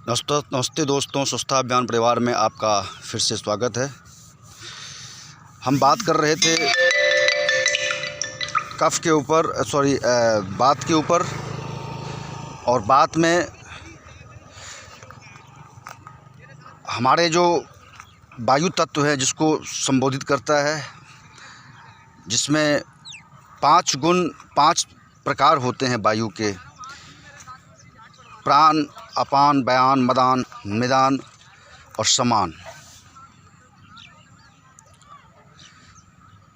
नमस्ते दोस्तों, स्वच्छता अभियान परिवार में आपका फिर से स्वागत है। हम बात कर रहे थे कफ के ऊपर बात के ऊपर, और बात में हमारे जो वायु तत्व है जिसको संबोधित करता है, जिसमें 5 प्रकार होते हैं वायु के: प्राण, अपान, व्यान, मदान, निदान और समान।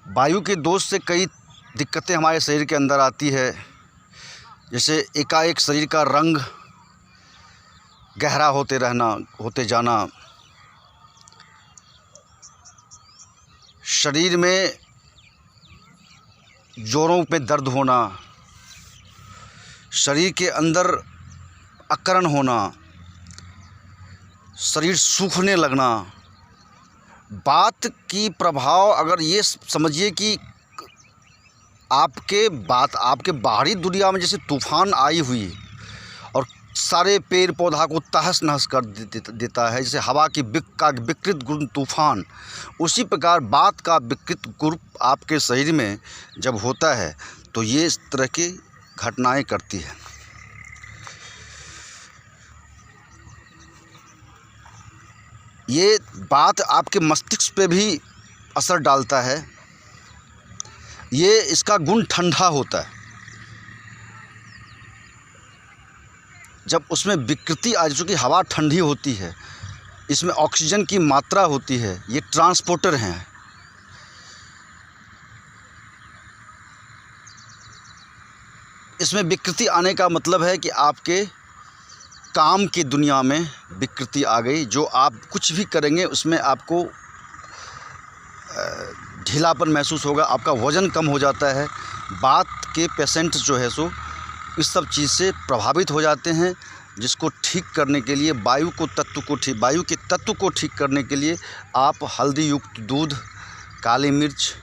वायु के दोष से कई दिक्कतें हमारे शरीर के अंदर आती है, जैसे एकाएक शरीर का रंग गहरा होते जाना, शरीर में जोड़ों में दर्द होना, शरीर के अंदर अकड़न होना, शरीर सूखने लगना। बात की प्रभाव अगर ये समझिए कि आपके बाहरी दुनिया में जैसे तूफ़ान आई हुई और सारे पेड़ पौधा को तहस नहस कर देता है, जैसे हवा की विकृत गुण तूफ़ान, उसी प्रकार बात का विकृत गुण आपके शरीर में जब होता है तो ये इस तरह की घटनाएं करती है। ये बात आपके मस्तिष्क पे भी असर डालता है। ये इसका गुण ठंडा होता है। जब उसमें विकृति आ, चूँकि हवा ठंडी होती है, इसमें ऑक्सीजन की मात्रा होती है, ये ट्रांसपोर्टर हैं। इसमें विकृति आने का मतलब है कि आपके काम की दुनिया में विकृति आ गई। जो आप कुछ भी करेंगे उसमें आपको ढीलापन महसूस होगा, आपका वज़न कम हो जाता है। बात के पेशेंट जो है सो इस सब चीज़ से प्रभावित हो जाते हैं, जिसको ठीक करने के लिए वायु के तत्व को ठीक करने के लिए आप हल्दी युक्त दूध, काली मिर्च,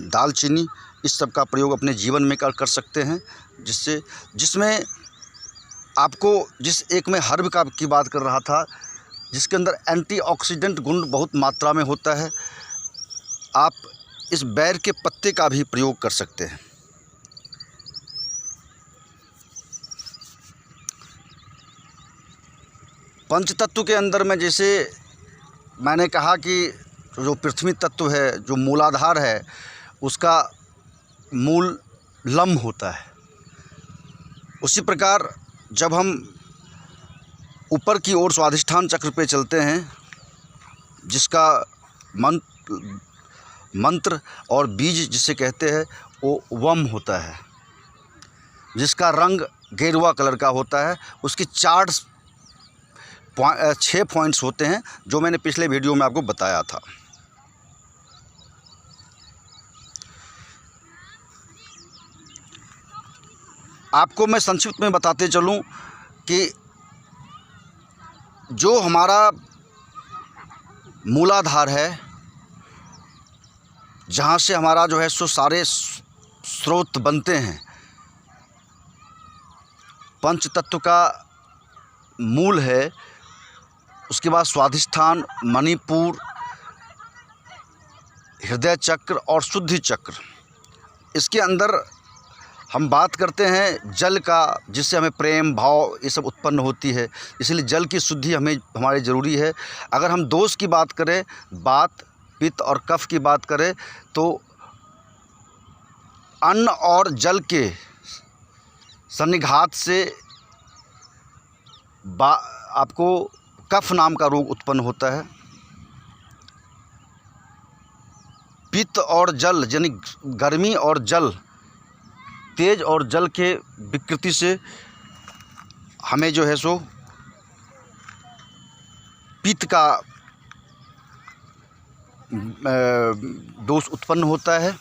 दालचीनी, इस सब का प्रयोग अपने जीवन में कर सकते हैं, जिसमें आपको जिस एक मैं हर्ब की बात कर रहा था, जिसके अंदर एंटीऑक्सीडेंट गुण बहुत मात्रा में होता है, आप इस बैर के पत्ते का भी प्रयोग कर सकते हैं। पंचतत्व के अंदर में जैसे मैंने कहा कि जो पृथ्वी तत्व है, जो मूलाधार है, उसका मूल लम होता है। उसी प्रकार जब हम ऊपर की ओर स्वाधिष्ठान चक्र पे चलते हैं, जिसका मंत्र और बीज जिसे कहते हैं वो वम होता है, जिसका रंग गेरुआ कलर का होता है। उसकी 6 पॉइंट्स होते हैं, जो मैंने पिछले वीडियो में आपको बताया था। आपको मैं संक्षिप्त में बताते चलूं कि जो हमारा मूलाधार है, जहाँ से हमारा जो है सो सारे स्रोत बनते हैं, पंच तत्व का मूल है। उसके बाद स्वाधिष्ठान, मणिपुर, हृदय चक्र और शुद्धि चक्र। इसके अंदर हम बात करते हैं जल का, जिससे हमें प्रेम भाव ये सब उत्पन्न होती है, इसलिए जल की शुद्धि हमारे ज़रूरी है। अगर हम दोष की बात करें, बात, पित्त और कफ की बात करें, तो अन्न और जल के सन्निघात से आपको कफ नाम का रोग उत्पन्न होता है। पित्त और जल यानी गर्मी और जल, तेज और जल के विकृति से हमें जो है सो पित्त का दोष उत्पन्न होता है,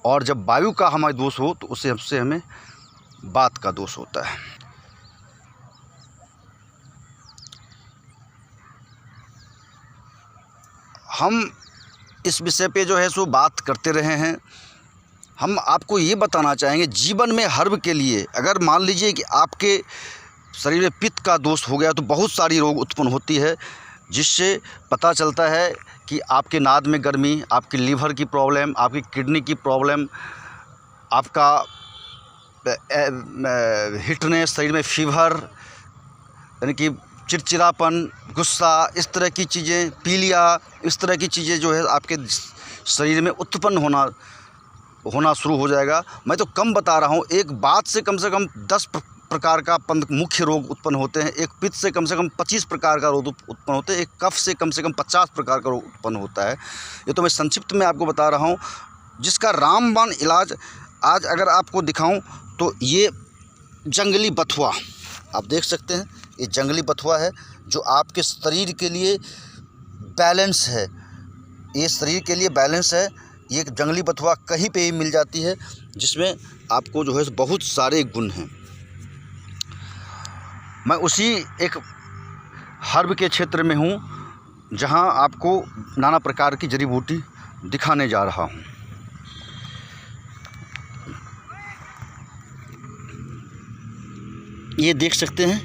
और जब वायु का हमारे दोष हो तो उससे हमें वात का दोष होता है। हम इस विषय पे जो है सो बात करते रहे हैं। हम आपको ये बताना चाहेंगे, जीवन में हर्ब के लिए अगर मान लीजिए कि आपके शरीर में पित्त का दोष हो गया तो बहुत सारी रोग उत्पन्न होती है, जिससे पता चलता है कि आपके नाद में गर्मी, आपकी लीवर की प्रॉब्लम, आपकी किडनी की प्रॉब्लम, आपका हिटनेस, शरीर में फीवर, यानी कि चिड़चिड़ापन, गुस्सा, इस तरह की चीज़ें, पीलिया, इस तरह की चीज़ें जो है आपके शरीर में उत्पन्न होना शुरू हो जाएगा। मैं तो कम बता रहा हूँ, एक बात से कम 10 प्रकार का मुख्य रोग उत्पन्न होते हैं। एक पित्त से कम 25 प्रकार का रोग उत्पन्न होते हैं। एक कफ से कम 50 प्रकार का रोग उत्पन्न होता है। ये तो मैं संक्षिप्त में आपको बता रहा हूँ, जिसका रामबाण इलाज आज अगर आपको दिखाऊं तो ये जंगली बथुआ आप देख सकते हैं। ये जंगली बथुआ है जो आपके शरीर के लिए बैलेंस है, ये शरीर के लिए बैलेंस है। ये जंगली बथुआ कहीं पे ही मिल जाती है, जिसमें आपको जो है बहुत सारे गुण हैं। मैं उसी एक हर्ब के क्षेत्र में हूँ जहाँ आपको नाना प्रकार की जड़ी बूटी दिखाने जा रहा हूँ। ये देख सकते हैं,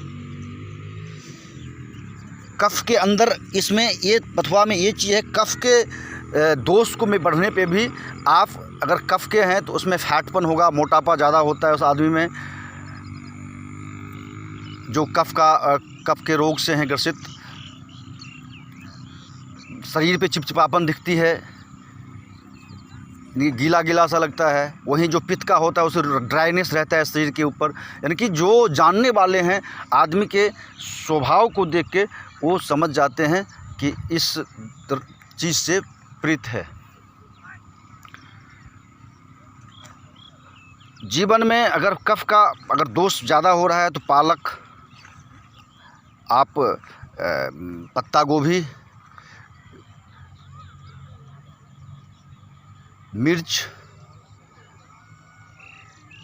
कफ के अंदर इसमें ये बथुआ में ये चीज़ है, कफ के दोष को में बढ़ने पे भी आप अगर कफ के हैं तो उसमें फैटपन होगा, मोटापा ज़्यादा होता है उस आदमी में जो कफ के रोग से हैं ग्रसित। शरीर पे चिपचिपापन दिखती है, गीला गीला सा लगता है। वहीं जो पित्त का होता है उसे ड्राइनेस रहता है शरीर के ऊपर। यानी कि जो जानने वाले हैं आदमी के स्वभाव को देख के वो समझ जाते हैं कि इस चीज़ से पीड़ित है। जीवन में अगर कफ का अगर दोष ज़्यादा हो रहा है तो पालक, आप पत्ता गोभी, मिर्च,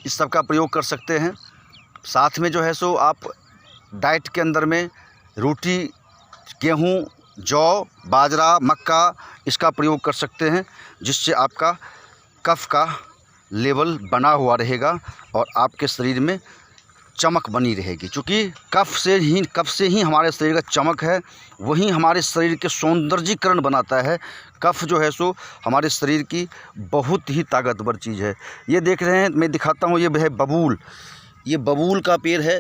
इस सब का प्रयोग कर सकते हैं। साथ में जो है सो आप डाइट के अंदर में रोटी, गेहूँ, जौ, बाजरा, मक्का, इसका प्रयोग कर सकते हैं, जिससे आपका कफ का लेवल बना हुआ रहेगा और आपके शरीर में चमक बनी रहेगी। क्योंकि कफ से ही हमारे शरीर का चमक है, वही हमारे शरीर के सौंदर्यीकरण बनाता है। कफ जो है सो हमारे शरीर की बहुत ही ताकतवर चीज़ है। ये देख रहे हैं, मैं दिखाता हूँ, ये है बबूल। ये बबूल का पेड़ है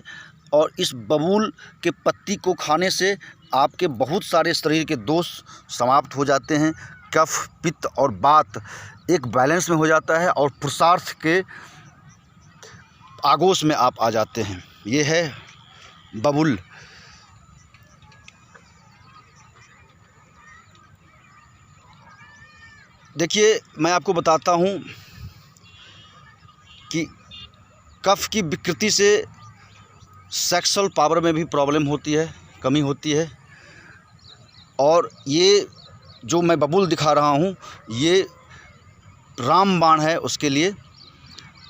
और इस बबूल के पत्ती को खाने से आपके बहुत सारे शरीर के दोष समाप्त हो जाते हैं। कफ, पित्त और वात एक बैलेंस में हो जाता है और पुरुषार्थ के आगोश में आप आ जाते हैं। ये है बबूल। देखिए, मैं आपको बताता हूँ कि कफ की विकृति से सेक्सुअल पावर में भी प्रॉब्लम होती है, कमी होती है। और ये जो मैं बबूल दिखा रहा हूँ ये रामबाण है उसके लिए।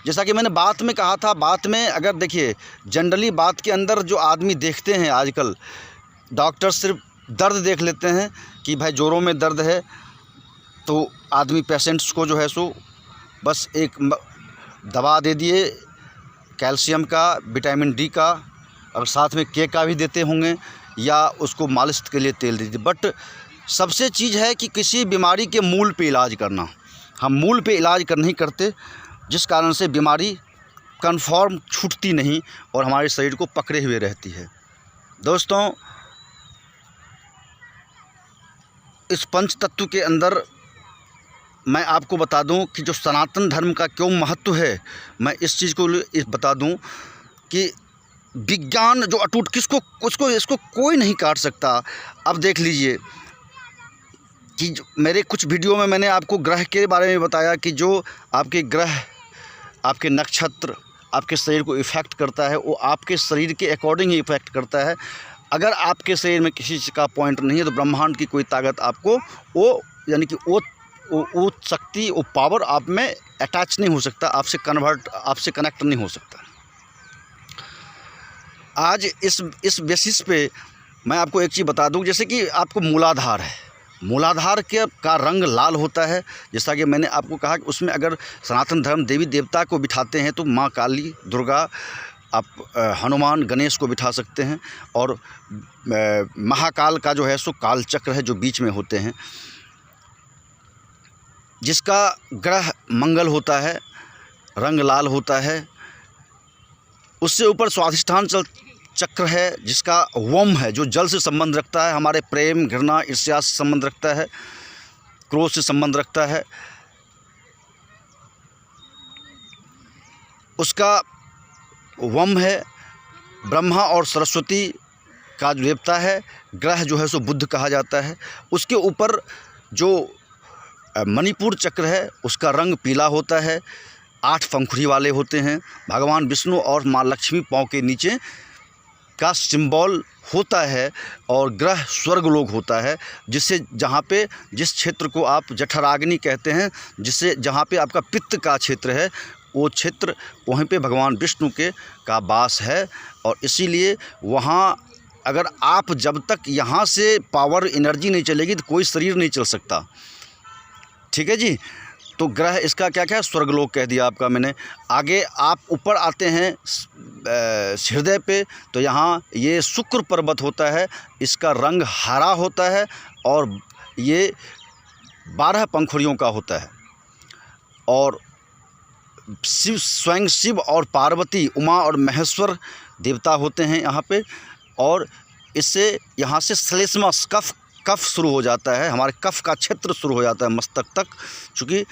जैसा कि मैंने बात में कहा था, बात में अगर देखिए जनरली बात के अंदर जो आदमी देखते हैं आजकल, डॉक्टर सिर्फ दर्द देख लेते हैं कि भाई जोड़ों में दर्द है तो आदमी पेशेंट्स को जो है सो बस एक दवा दे दिए कैल्शियम का, विटामिन डी का, और साथ में के का भी देते होंगे, या उसको मालिश के लिए तेल दे दिए। बट सबसे चीज़ है कि किसी बीमारी के मूल पे इलाज करना। हम मूल पे इलाज नहीं करते, जिस कारण से बीमारी कन्फर्म छूटती नहीं और हमारे शरीर को पकड़े हुए रहती है। दोस्तों, इस पंच तत्व के अंदर मैं आपको बता दूं कि जो सनातन धर्म का क्यों महत्व है, मैं इस चीज़ को बता दूं कि विज्ञान जो अटूट इसको कोई नहीं काट सकता। अब देख लीजिए कि मेरे कुछ वीडियो में मैंने आपको ग्रह के बारे में बताया कि जो आपके ग्रह, आपके नक्षत्र आपके शरीर को इफ़ेक्ट करता है, वो आपके शरीर के अकॉर्डिंग ही इफ़ेक्ट करता है। अगर आपके शरीर में किसी चीज़ का पॉइंट नहीं है तो ब्रह्मांड की कोई ताकत आपको वो यानी कि वो शक्ति, वो पावर आप में अटैच नहीं हो सकता, आपसे कनेक्ट नहीं हो सकता। आज इस बेसिस पे मैं आपको एक चीज़ बता दूं, जैसे कि आपको मूलाधार है, मूलाधार का रंग लाल होता है, जैसा कि मैंने आपको कहा कि उसमें अगर सनातन धर्म देवी देवता को बिठाते हैं तो माँ काली, दुर्गा, आप हनुमान, गणेश को बिठा सकते हैं। और महाकाल का जो है सो काल चक्र है जो बीच में होते हैं, जिसका ग्रह मंगल होता है, रंग लाल होता है। उससे ऊपर स्वाधिष्ठान चक्र है जिसका वम है, जो जल से संबंध रखता है, हमारे प्रेम, घृणा, ईर्ष्या से संबंध रखता है, क्रोध से संबंध रखता है। उसका वम है। ब्रह्मा और सरस्वती का जो देवता है, ग्रह जो है सो बुध कहा जाता है। उसके ऊपर जो मणिपुर चक्र है उसका रंग पीला होता है, 8 पंखुड़ी वाले होते हैं। भगवान विष्णु और माँ लक्ष्मी पाँव के नीचे का सिंबल होता है। और ग्रह स्वर्गलोक होता है, जिससे जहाँ पे जिस क्षेत्र को आप जठराग्नि कहते हैं, जिससे जहाँ पे आपका पित्त का क्षेत्र है, वो क्षेत्र वहीं पे भगवान विष्णु का वास है। और इसीलिए वहाँ अगर आप जब तक यहाँ से पावर एनर्जी नहीं चलेगी तो कोई शरीर नहीं चल सकता। ठीक है जी। तो ग्रह इसका क्या क्या है, स्वर्गलोक कह दिया आपका मैंने। आगे आप ऊपर आते हैं हृदय पे, तो यहाँ ये शुक्र पर्वत होता है, इसका रंग हरा होता है और ये 12 पंखुड़ियों का होता है। और शिव, स्वयं शिव और पार्वती, उमा और महेश्वर देवता होते हैं यहाँ पे। और इससे यहाँ से श्लेष्मा कफ शुरू हो जाता है, हमारे कफ का क्षेत्र शुरू हो जाता है मस्तक तक। चूँकि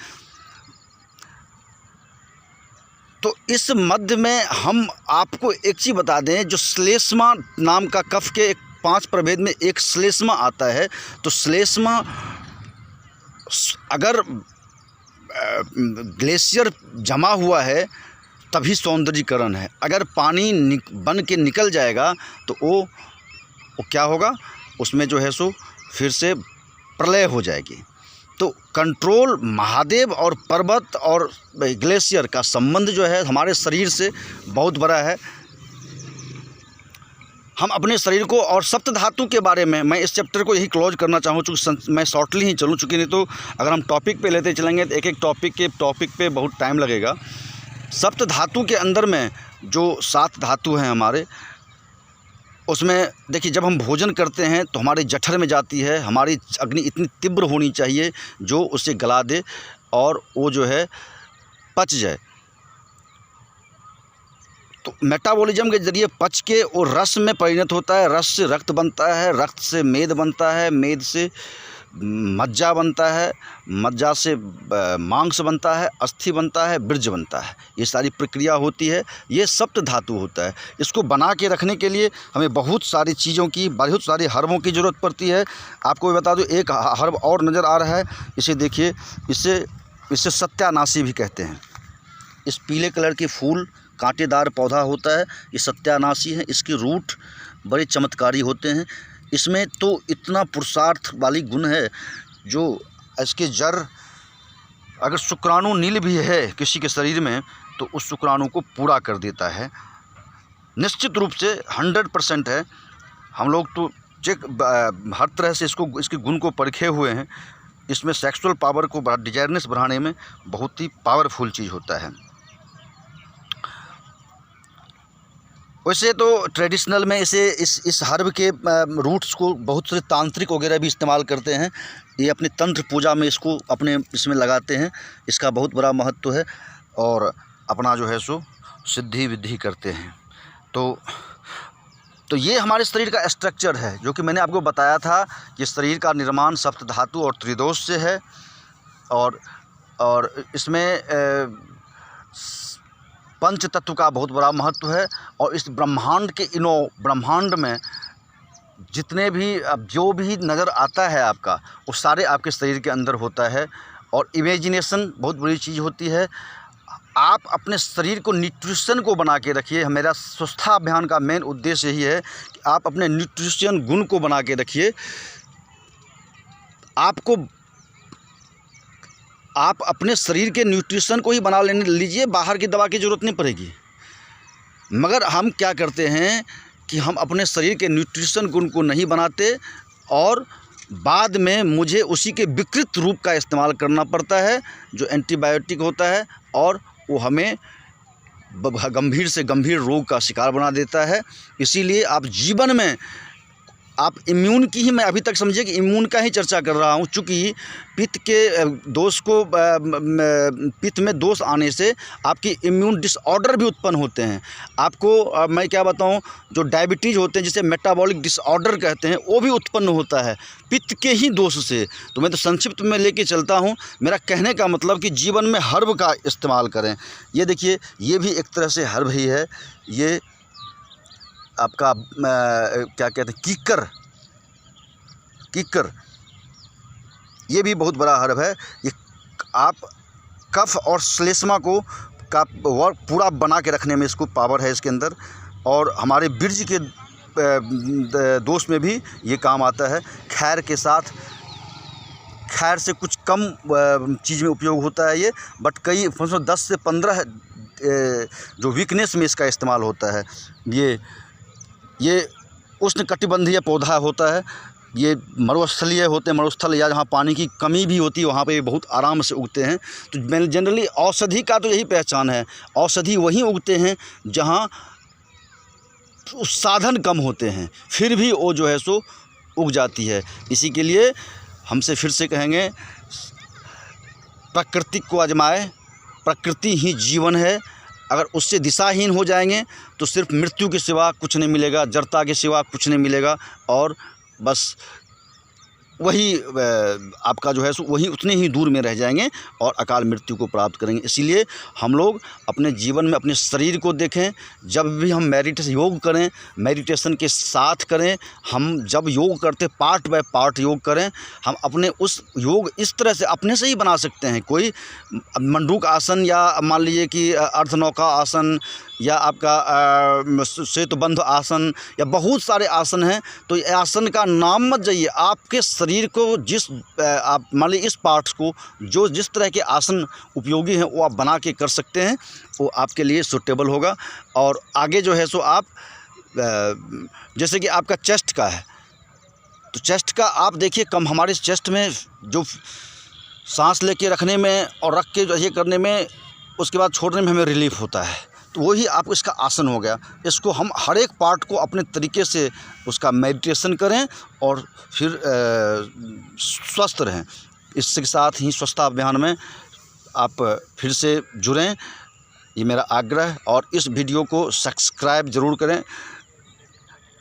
तो इस मध्य में हम आपको एक चीज़ बता दें, जो श्लेष्मा नाम का कफ के 5 प्रभेद में एक श्लेष्मा आता है। तो श्लेष्मा अगर ग्लेशियर जमा हुआ है तभी सौंदर्यीकरण है। अगर पानी बन के निकल जाएगा तो वो क्या होगा, उसमें जो है सो फिर से प्रलय हो जाएगी। तो कंट्रोल महादेव और पर्वत और ग्लेशियर का संबंध जो है हमारे शरीर से बहुत बड़ा है। हम अपने शरीर को और सप्त धातु के बारे में मैं इस चैप्टर को यही क्लोज करना चाहूँ, चूँकि मैं शॉर्टली ही चलूँ, चूँकि नहीं तो अगर हम टॉपिक पे लेते चलेंगे तो एक टॉपिक पे बहुत टाइम लगेगा। सप्त धातु के अंदर में जो 7 धातु हैं हमारे, उसमें देखिए जब हम भोजन करते हैं तो हमारे जठर में जाती है, हमारी अग्नि इतनी तीव्र होनी चाहिए जो उसे गला दे और वो जो है पच जाए। तो मेटाबॉलिज्म के जरिए पच के वो रस में परिणत होता है, रस से रक्त बनता है, रक्त से मेद बनता है, मेद से मज्जा बनता है, मज्जा से मांस बनता है, अस्थि बनता है, बीज बनता है। ये सारी प्रक्रिया होती है, ये सप्त धातु होता है। इसको बना के रखने के लिए हमें बहुत सारी चीज़ों की, बहुत सारे हर्बों की ज़रूरत पड़ती है। आपको बता दूं, एक हर्ब और नज़र आ रहा है, इसे देखिए, इसे सत्यानाशी भी कहते हैं। इस पीले कलर के फूल, कांटेदार पौधा होता है, ये सत्यानाशी है। इसके रूट बड़े चमत्कारी होते हैं। इसमें तो इतना पुरुषार्थ वाली गुण है, जो इसके जड़, अगर शुक्राणु नील भी है किसी के शरीर में तो उस शुक्राणु को पूरा कर देता है। निश्चित रूप से 100% है। हम लोग तो हर तरह से इसके गुण को परखे हुए हैं। इसमें सेक्सुअल पावर को डिजायरनेस बढ़ाने में बहुत ही पावरफुल चीज़ होता है। वैसे तो ट्रेडिशनल में इस हर्ब के रूट्स को बहुत से तांत्रिक वगैरह भी इस्तेमाल करते हैं। ये अपनी तंत्र पूजा में इसको इसमें लगाते हैं। इसका बहुत बड़ा महत्व है और अपना जो है सो सिद्धि विद्धि करते हैं। तो ये हमारे शरीर का स्ट्रक्चर है, जो कि मैंने आपको बताया था कि शरीर का निर्माण सप्त धातु और त्रिदोष से है। और इसमें पंच तत्व का बहुत बड़ा महत्व है। और इस ब्रह्मांड में जितने भी अब जो भी नज़र आता है आपका, वो सारे आपके शरीर के अंदर होता है। और इमेजिनेशन बहुत बड़ी चीज़ होती है। आप अपने शरीर को, न्यूट्रिशन को बना के रखिए। मेरा स्वस्थता अभियान का मेन उद्देश्य यही है कि आप अपने न्यूट्रिशन गुण को बना के रखिए। आप अपने शरीर के न्यूट्रिशन को ही बना लीजिए, बाहर की दवा की ज़रूरत नहीं पड़ेगी। मगर हम क्या करते हैं कि हम अपने शरीर के न्यूट्रिशन गुण को नहीं बनाते और बाद में मुझे उसी के विकृत रूप का इस्तेमाल करना पड़ता है, जो एंटीबायोटिक होता है, और वो हमें गंभीर से गंभीर रोग का शिकार बना देता है। इसीलिए आप जीवन में आप इम्यून की ही, मैं अभी तक समझिए कि इम्यून का ही चर्चा कर रहा हूँ, चूँकि पित्त के दोष को पित्त में दोष आने से आपकी इम्यून डिसऑर्डर भी उत्पन्न होते हैं। आपको मैं क्या बताऊँ, जो डायबिटीज़ होते हैं, जिसे मेटाबॉलिक डिसऑर्डर कहते हैं, वो भी उत्पन्न होता है पित्त के ही दोष से। तो मैं तो संक्षिप्त में लेके चलता हूँ। मेरा कहने का मतलब कि जीवन में हर्ब का इस्तेमाल करें। ये देखिए, ये भी एक तरह से हर्ब ही है। ये आपका क्या कहते हैं, कीकर, ये भी बहुत बड़ा हर्ब है। ये आप कफ और श्लेष्मा को का वर्क पूरा बना के रखने में इसको पावर है इसके अंदर, और हमारे बीर्ज के दोष में भी ये काम आता है। खैर के साथ, खैर से कुछ कम चीज़ में उपयोग होता है ये, बट कई 10 से 15 जो वीकनेस में इसका इस्तेमाल होता है। ये उष्णकटिबंधीय पौधा होता है। ये मरुस्थलीय होते हैं, मरुस्थल या जहाँ पानी की कमी भी होती है वहाँ पे बहुत आराम से उगते हैं। तो जनरली औषधि का तो यही पहचान है, औषधि वहीं उगते हैं जहाँ साधन कम होते हैं, फिर भी वो जो है सो उग जाती है। इसी के लिए हमसे फिर से कहेंगे, प्रकृति को आजमाएं। प्रकृति ही जीवन है। अगर उससे दिशाहीन हो जाएंगे तो सिर्फ मृत्यु के सिवा कुछ नहीं मिलेगा, जड़ता के सिवा कुछ नहीं मिलेगा, और बस वही आपका जो है सो वही उतने ही दूर में रह जाएंगे और अकाल मृत्यु को प्राप्त करेंगे। इसीलिए हम लोग अपने जीवन में अपने शरीर को देखें। जब भी हम योग करें, मेडिटेशन के साथ करें। हम जब योग करते पार्ट बाय पार्ट योग करें। हम अपने उस योग इस तरह से अपने से ही बना सकते हैं। कोई मंडूक आसन, या मान लीजिए कि अर्धनौका आसन, या आपका सेतुबंध आसन, या बहुत सारे आसन हैं। तो ये आसन का नाम मत जाइए, आपके शरीर को जिस आप मान लीजिए इस पार्ट्स को जो जिस तरह के आसन उपयोगी हैं वो आप बना के कर सकते हैं, वो आपके लिए सूटेबल होगा। और आगे जो है सो आप जैसे कि आपका चेस्ट का है, तो चेस्ट का आप देखिए, कम हमारे चेस्ट में जो सांस लेके रखने में और रख के जो ये करने में, उसके बाद छोड़ने में हमें रिलीफ होता है, तो वही आप इसका आसन हो गया। इसको हम हर एक पार्ट को अपने तरीके से उसका मेडिटेशन करें और फिर स्वस्थ रहें। इसके साथ ही स्वच्छता अभियान में आप फिर से जुड़ें, ये मेरा आग्रह। और इस वीडियो को सब्सक्राइब ज़रूर करें,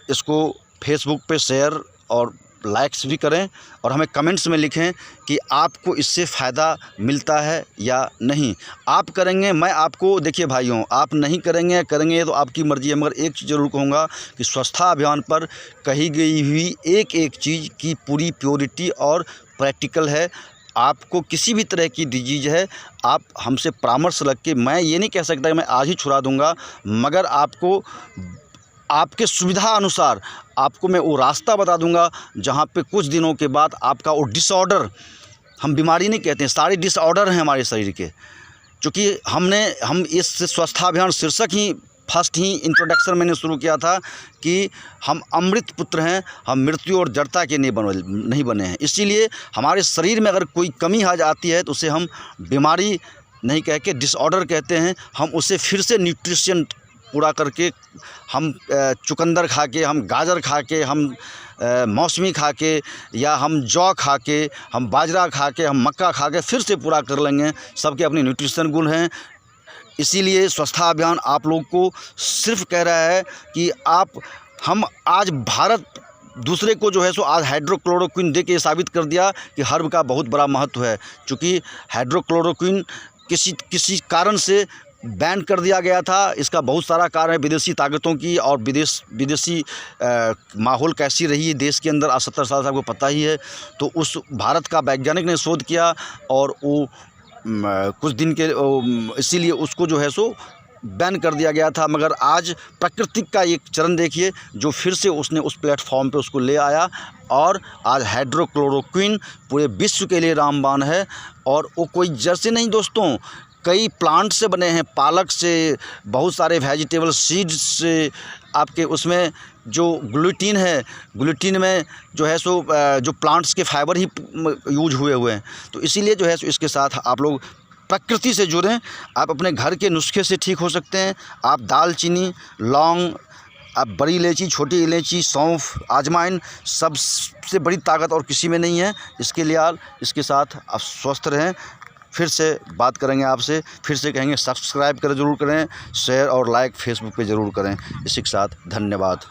इसको फेसबुक पे शेयर और लाइक्स भी करें, और हमें कमेंट्स में लिखें कि आपको इससे फ़ायदा मिलता है या नहीं। आप करेंगे, मैं आपको, देखिए भाइयों, आप नहीं करेंगे तो आपकी मर्ज़ी है, मगर एक चीज़ ज़रूर कहूँगा कि स्वच्छता अभियान पर कही गई हुई एक एक चीज़ की पूरी प्योरिटी और प्रैक्टिकल है। आपको किसी भी तरह की डिजीज़ है, आप हमसे परामर्श रख के, मैं ये नहीं कह सकता कि मैं आज ही छुड़ा दूँगा, मगर आपको आपके सुविधा अनुसार आपको मैं वो रास्ता बता दूंगा जहाँ पे कुछ दिनों के बाद आपका वो डिसऑर्डर, हम बीमारी नहीं कहते हैं, सारे डिसऑर्डर हैं हमारे शरीर के। क्योंकि हम इस स्वच्छता अभियान शीर्षक ही फर्स्ट ही इंट्रोडक्शन मैंने शुरू किया था कि हम अमृत पुत्र हैं, हम मृत्यु और जड़ता के नहीं बने हैं। इसीलिए हमारे शरीर में अगर कोई कमी आ जाती है तो उसे हम बीमारी नहीं कह के डिसऑर्डर कहते हैं। हम उसे फिर से न्यूट्रिशन पूरा करके, हम चुकंदर खा के, हम गाजर खा के, हम मौसमी खा के, या हम जौ खा के, हम बाजरा खा के, हम मक्का खा के फिर से पूरा कर लेंगे। सबके अपने न्यूट्रिशन गुण हैं। इसीलिए स्वच्छता अभियान आप लोग को सिर्फ कह रहा है कि हम आज भारत दूसरे को जो है सो आज हाइड्रोक्लोरोक्विन दे के साबित कर दिया कि हर्ब का बहुत बड़ा महत्व है। चूँकि हाइड्रोक्लोरोक्विन किसी कारण से बैन कर दिया गया था। इसका बहुत सारा कारण है विदेशी ताकतों की, और विदेशी माहौल कैसी रही है देश के अंदर आज 70 साल से आपको पता ही है। तो उस भारत का वैज्ञानिक ने शोध किया और वो कुछ दिन के इसीलिए उसको जो है सो बैन कर दिया गया था। मगर आज प्रकृति का एक चरण देखिए जो फिर से उसने उस प्लेटफॉर्म पे उसको ले आया, और आज हाइड्रोक्लोरोक्विन पूरे विश्व के लिए रामबाण है। और वो कोई जैसे नहीं दोस्तों, कई प्लांट से बने हैं, पालक से, बहुत सारे वेजिटेबल सीड्स से। आपके उसमें जो ग्लूटीन है, ग्लूटीन में जो है सो जो प्लांट्स के फाइबर ही यूज हुए हैं। तो इसीलिए जो है सो इसके साथ आप लोग प्रकृति से जुड़ें। आप अपने घर के नुस्खे से ठीक हो सकते हैं। आप दालचीनी, लौंग, आप बड़ी इलायची, छोटी इलायची, सौंफ, अजवाइन, सबसे बड़ी ताकत और किसी में नहीं है। इसके लिए इसके साथ आप स्वस्थ रहें। फिर से बात करेंगे आपसे, फिर से कहेंगे सब्सक्राइब करें ज़रूर करें, शेयर और लाइक फेसबुक पे ज़रूर करें। इसी के साथ धन्यवाद।